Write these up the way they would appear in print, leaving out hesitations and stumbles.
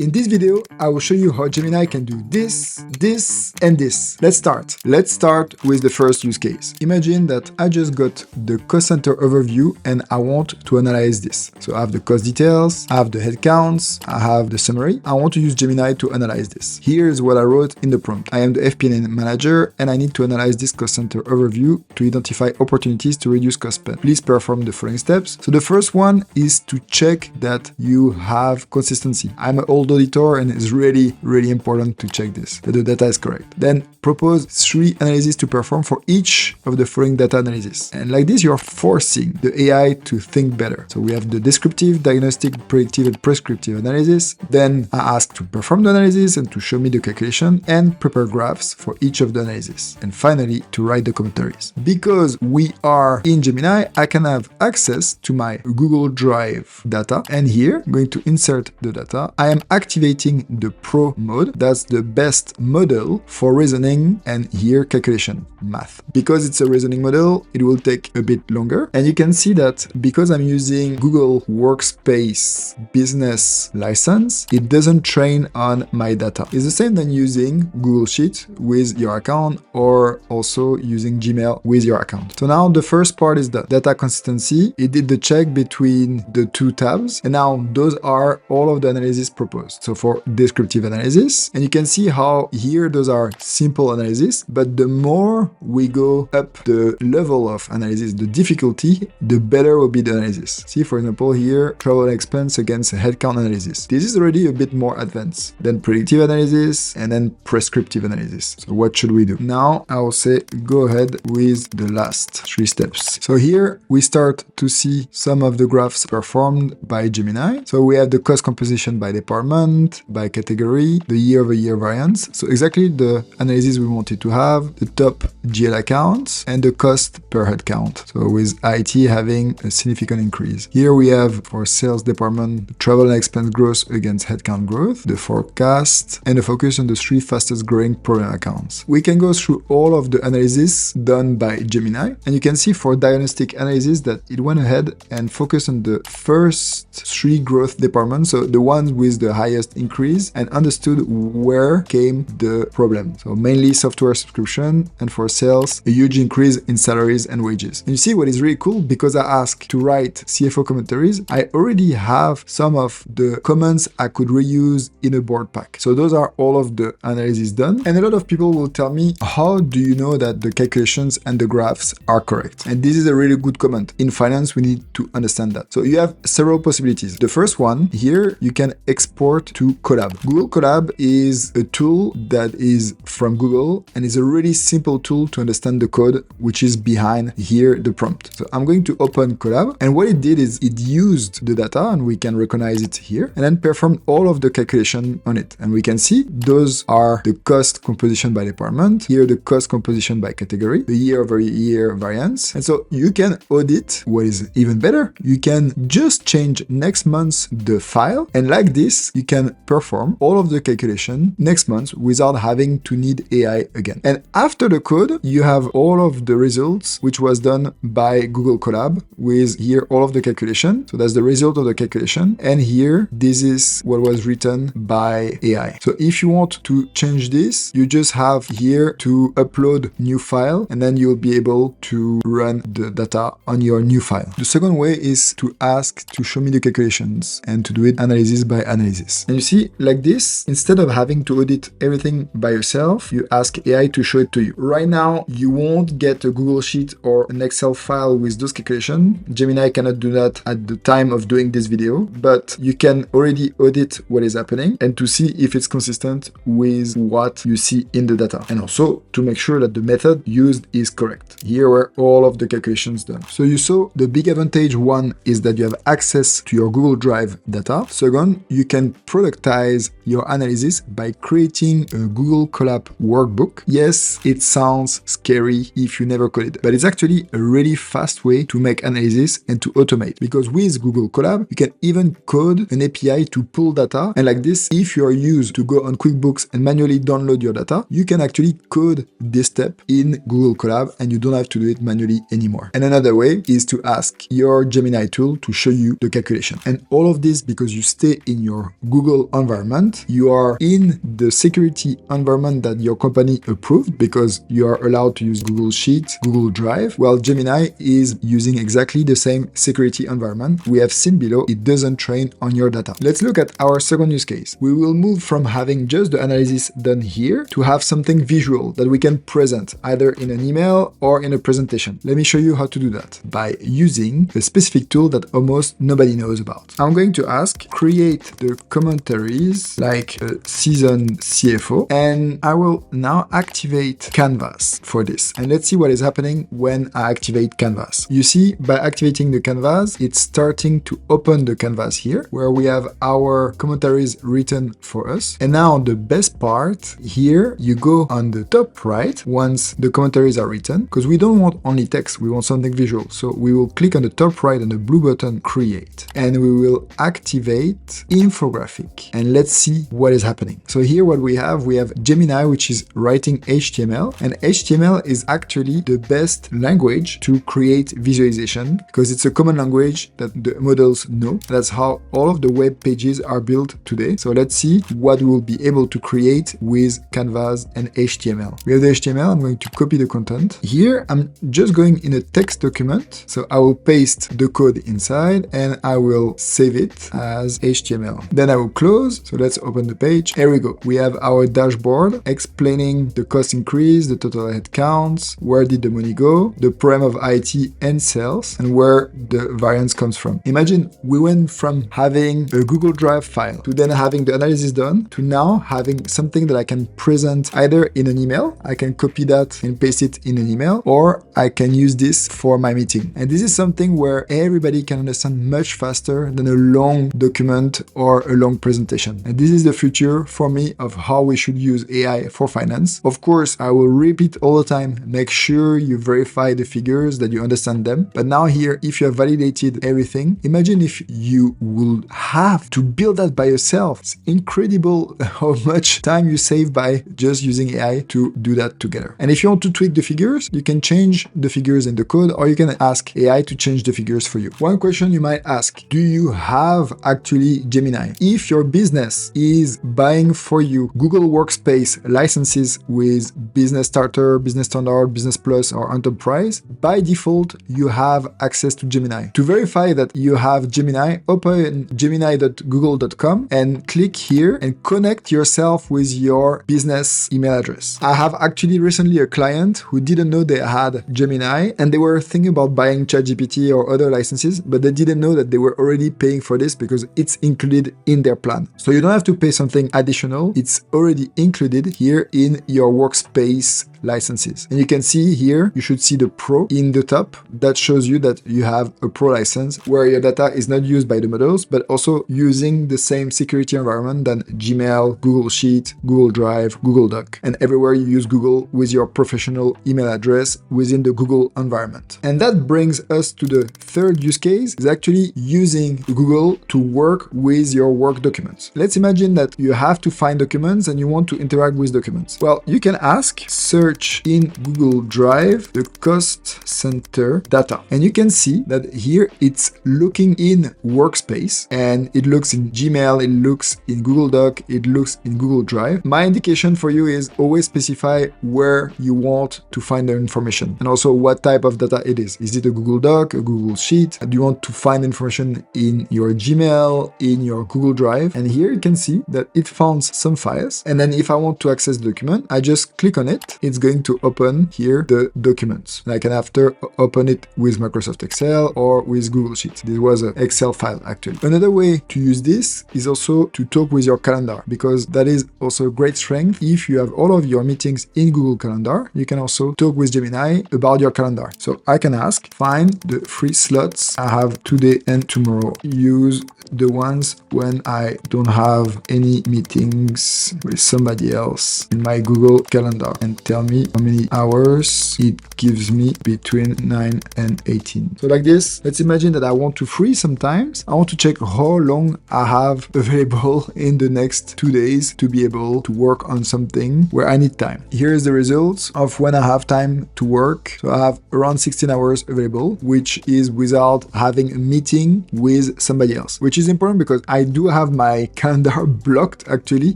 In this video, I will show you how Gemini can do this, this, and this. Let's start. Let's start with the first use case. Imagine that I just got the cost center overview and I want to analyze this. So I have the cost details, I have the headcounts, I have the summary. I want to use Gemini to analyze this. Here's what I wrote in the prompt. I am the fp&a manager and I need to analyze this cost center overview to identify opportunities to reduce cost spend. Please perform the following steps. So the first one is to check that you have consistency. I'm an old auditor and it's really important to check this, that the data is correct. Then propose 3 analyses to perform for each of the following data analysis. And like this, you're forcing the AI to think better. So we have the descriptive, diagnostic, predictive, and prescriptive analysis. Then I ask to perform the analysis and to show me the calculation and prepare graphs for each of the analysis. And finally, to write the commentaries. Because we are in Gemini, I can have access to my Google Drive data. And here, I'm going to insert the data. I am activating the Pro mode. That's the best model for reasoning and here calculation, math. Because it's a reasoning model, it will take a bit longer. And you can see that because I'm using Google Workspace business license, it doesn't train on my data. It's the same than using Google Sheet with your account or also using Gmail with your account. So now the first part is the data consistency. It did the check between the 2 tabs. And now those are all of the analysis proposed. So for descriptive analysis, and you can see how here those are simple analysis, but the more we go up the level of analysis, the difficulty, the better will be the analysis. See, for example, here, travel and expense against headcount analysis. This is already a bit more advanced than predictive analysis and then prescriptive analysis. So what should we do? Now I will say, go ahead with the last 3 steps. So here we start to see some of the graphs performed by Gemini. So we have the cost composition by department, by category, the year-over-year variance. So exactly the analysis we wanted to have, the top GL accounts, and the cost per head count. So with IT having a significant increase. Here we have for sales department, the travel and expense growth against headcount growth, the forecast, and the focus on the 3 fastest growing program accounts. We can go through all of the analysis done by Gemini, and you can see for diagnostic analysis that it went ahead and focused on the first 3 growth departments, so the ones with the highest increase, and understood where came the problem. So mainly software subscription, and for sales, a huge increase in salaries and wages. And you see what is really cool, because I asked to write CFO commentaries, I already have some of the comments I could reuse in a board pack. So those are all of the analysis done. And a lot of people will tell me, how do you know that the calculations and the graphs are correct? And this is a really good comment. In finance, we need to understand that. So you have several possibilities. The first one, here you can export to Colab. Google Colab is a tool that is from Google and is a really simple tool to understand the code which is behind here the prompt. So I'm going to open Colab, and what it did is it used the data, and we can recognize it here, and then performed all of the calculation on it. And we can see those are the cost composition by department, here the cost composition by category, the year-over-year variance. And so you can audit. What is even better, you can just change next month the file, and like this you can perform all of the calculation next month without having to need AI again. And after the code, you have all of the results which was done by Google Colab with here all of the calculation. So that's the result of the calculation. And here, this is what was written by AI. So if you want to change this, you just have here to upload new file, and then you'll be able to run the data on your new file. The second way is to ask to show me the calculations and to do it analysis by analysis. And you see, like this, instead of having to audit everything by yourself, you ask AI to show it to you. Right now, you won't get a Google Sheet or an Excel file with those calculations. Gemini cannot do that at the time of doing this video, but you can already audit what is happening and to see if it's consistent with what you see in the data. And also to make sure that the method used is correct. Here were all of the calculations done. So you saw the big advantage. One is that you have access to your Google Drive data. Second, you can productize your analysis by creating a Google Colab workbook. Yes, it sounds scary if you never coded, but it's actually a really fast way to make analysis and to automate, because with Google Colab, you can even code an API to pull data. And like this, if you are used to go on QuickBooks and manually download your data, you can actually code this step in Google Colab and you don't have to do it manually anymore. And another way is to ask your Gemini tool to show you the calculation. And all of this because you stay in your Google environment. You are in the security environment that your company approved because you are allowed to use Google Sheets, Google Drive, while Gemini is using exactly the same security environment. We have seen below, it doesn't train on your data. Let's look at our second use case. We will move from having just the analysis done here to have something visual that we can present either in an email or in a presentation. Let me show you how to do that by using a specific tool that almost nobody knows about. I'm going to ask, create the commentaries like a seasoned CFO, and I will now activate Canvas for this. And let's see what is happening when I activate Canvas. You see, by activating the Canvas, it's starting to open the Canvas here, where we have our commentaries written for us. And now the best part here, you go on the top right once the commentaries are written, because we don't want only text, we want something visual. So we will click on the top right on the blue button, create, and we will activate infographic. And let's see what is happening. So here what we have Gemini, which is writing HTML, and HTML is actually the best language to create visualization because it's a common language that the models know. That's how all of the web pages are built today. So let's see what we will be able to create with Canvas and HTML. We have the HTML, I'm going to copy the content. Here, I'm just going in a text document. So I will paste the code inside and I will save it as HTML. Then I will close. So let's open the page. Here we go. We have our dashboard explaining the cost increase, the total headcounts, where did the money go, the problem of IT and sales, and where the variance comes from. Imagine we went from having a Google Drive file to then having the analysis done to now having something that I can present either in an email, I can copy that and paste it in an email, or I can use this for my meeting. And this is something where everybody can understand much faster than a long document or a long presentation. And this is the future for me of how we should use AI for finance. Of course, I will repeat all the time, make sure you verify the figures, that you understand them. But now here, if you have validated everything, imagine if you will have to build that by yourself. It's incredible how much time you save by just using AI to do that together. And if you want to tweak the figures, you can change the figures in the code, or you can ask AI to change the figures for you. One question you might ask, do you have actually Gemini? If your business is buying for you Google Workspace licenses with Business Starter, Business Standard, Business Plus, or Enterprise, by default, you have access to Gemini. To verify that you have Gemini, open gemini.google.com and click here and connect yourself with your business email address. I have actually recently a client who didn't know they had Gemini and they were thinking about buying ChatGPT or other licenses, but they didn't know that they were already paying for this because it's included in their plan. So you don't have to pay something additional. It's already included here in your workspace licenses. And you can see here, you should see the Pro in the top. That shows you that you have a Pro license where your data is not used by the models, but also using the same security environment than Gmail, Google Sheet, Google Drive, Google Doc, and everywhere you use Google with your professional email address within the Google environment. And that brings us to the third use case, is actually using Google to work with your work documents. Let's imagine that you have to find documents and you want to interact with documents. Well, you can ask, search in Google Drive the cost center data. And you can see that here it's looking in Workspace and it looks in Gmail, it looks in Google Doc, it looks in Google Drive. My indication for you is always specify where you want to find the information and also what type of data it is. Is it a Google Doc, a Google Sheet? Do you want to find information in your Gmail, in your Google Drive? And here you can see that it found some files. And then if I want to access the document, I just click on it. It's going to open here the documents. And I can after open it with Microsoft Excel or with Google Sheets. This was an Excel file actually. Another way to use this is also to talk with your calendar, because that is also a great strength. If you have all of your meetings in Google Calendar, you can also talk with Gemini about your calendar. So I can ask, find the free slots I have today and tomorrow. Use the ones when I don't have any meetings with somebody else in my Google Calendar, and tell me how many hours it gives me between 9 and 18. So like this, let's imagine that I want to free sometimes. I want to check how long I have available in the next 2 days to be able to work on something where I need time. Here is the results of when I have time to work. So I have around 16 hours available, which is without having a meeting with somebody else, which is important because I do have my calendar blocked actually,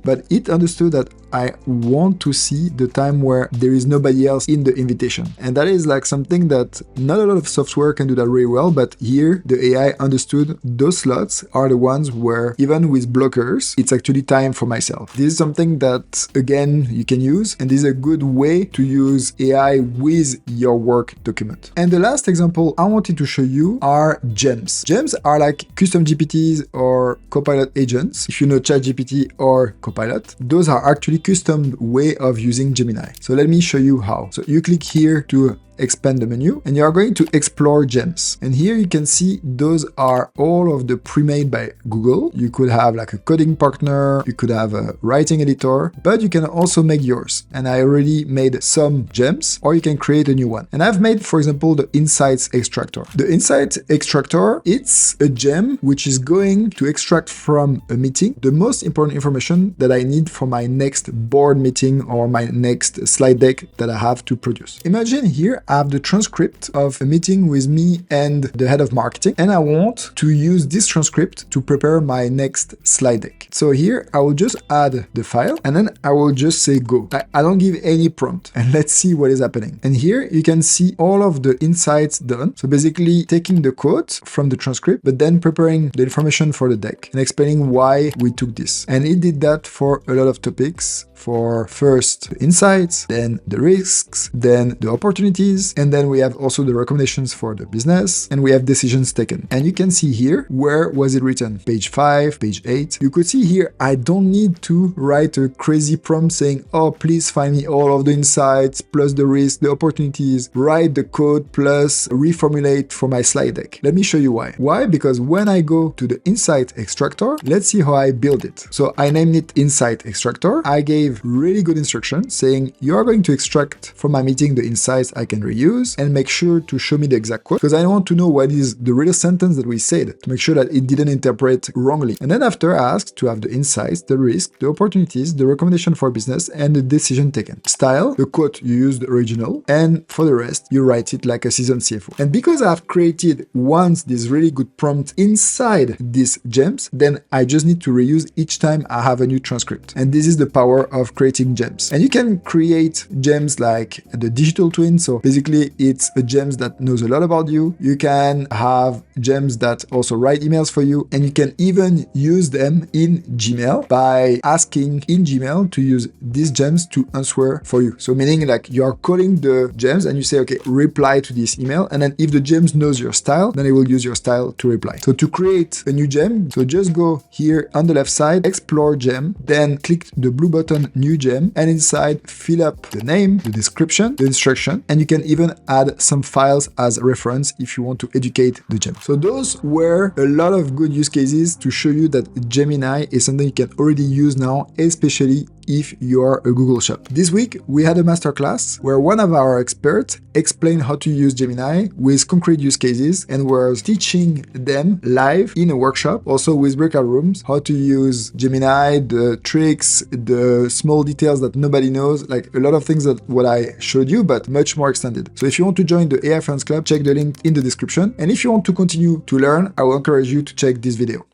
but it understood that I want to see the time where there is nobody else in the invitation. And that is like something that not a lot of software can do that really well, but here the AI understood those slots are the ones where even with blockers, it's actually time for myself. This is something that, again, you can use, and this is a good way to use AI with your work document. And the last example I wanted to show you are gems. Gems are like custom GPTs or Copilot agents. If you know ChatGPT or Copilot, those are actually custom way of using Gemini. So let me show you how. So you click here to expand the menu and you are going to explore gems. And here you can see those are all of the pre-made by Google. You could have like a coding partner, you could have a writing editor, but you can also make yours. And I already made some gems, or you can create a new one. And I've made, for example, the insights extractor. The insights extractor, it's a gem which is going to extract from a meeting the most important information that I need for my next board meeting or my next slide deck that I have to produce. Imagine here I have the transcript of a meeting with me and the head of marketing, and I want to use this transcript to prepare my next slide deck. So here I will just add the file and then I will just say go. I don't give any prompt, and let's see what is happening. And here you can see all of the insights done. So basically taking the quote from the transcript, but then preparing the information for the deck and explaining why we took this. And it did that for a lot of topics. For first the insights, then the risks, then the opportunities, and then we have also the recommendations for the business, and we have decisions taken. And you can see here, where was it written? Page 5, page 8. You could see here, I don't need to write a crazy prompt saying, oh, please find me all of the insights, plus the risks, the opportunities, write the code, plus reformulate for my slide deck. Let me show you why. Why? Because when I go to the insight extractor, let's see how I build it. So I named it insight extractor. I gave really good instructions saying you are going to extract from my meeting the insights I can reuse and make sure to show me the exact quote, because I want to know what is the real sentence that we said to make sure that it didn't interpret wrongly. And then after I asked to have the insights, the risk, the opportunities, the recommendation for business, and the decision taken. Style, the quote you use the original, and for the rest you write it like a seasoned CFO. And because I've created once this really good prompt inside these gems, then I just need to reuse each time I have a new transcript. And this is the power of creating gems. And you can create gems like the digital twin. So basically it's a gems that knows a lot about you. You can have gems that also write emails for you, and you can even use them in Gmail by asking in Gmail to use these gems to answer for you. So meaning like you're calling the gems and you say, okay, reply to this email. And then if the gems knows your style, then it will use your style to reply. So to create a new gem, so just go here on the left side, explore gem, then click the blue button, new gem, and inside fill up the name, the description, the instruction, and you can even add some files as reference if you want to educate the gem. So those were a lot of good use cases to show you that Gemini is something you can already use now, especially if you are a Google shop. This week, we had a masterclass where one of our experts explained how to use Gemini with concrete use cases, and was teaching them live in a workshop, also with breakout rooms, how to use Gemini, the tricks, the small details that nobody knows, like a lot of things that what I showed you, but much more extended. So if you want to join the AI Friends Club, check the link in the description. And if you want to continue to learn, I will encourage you to check this video.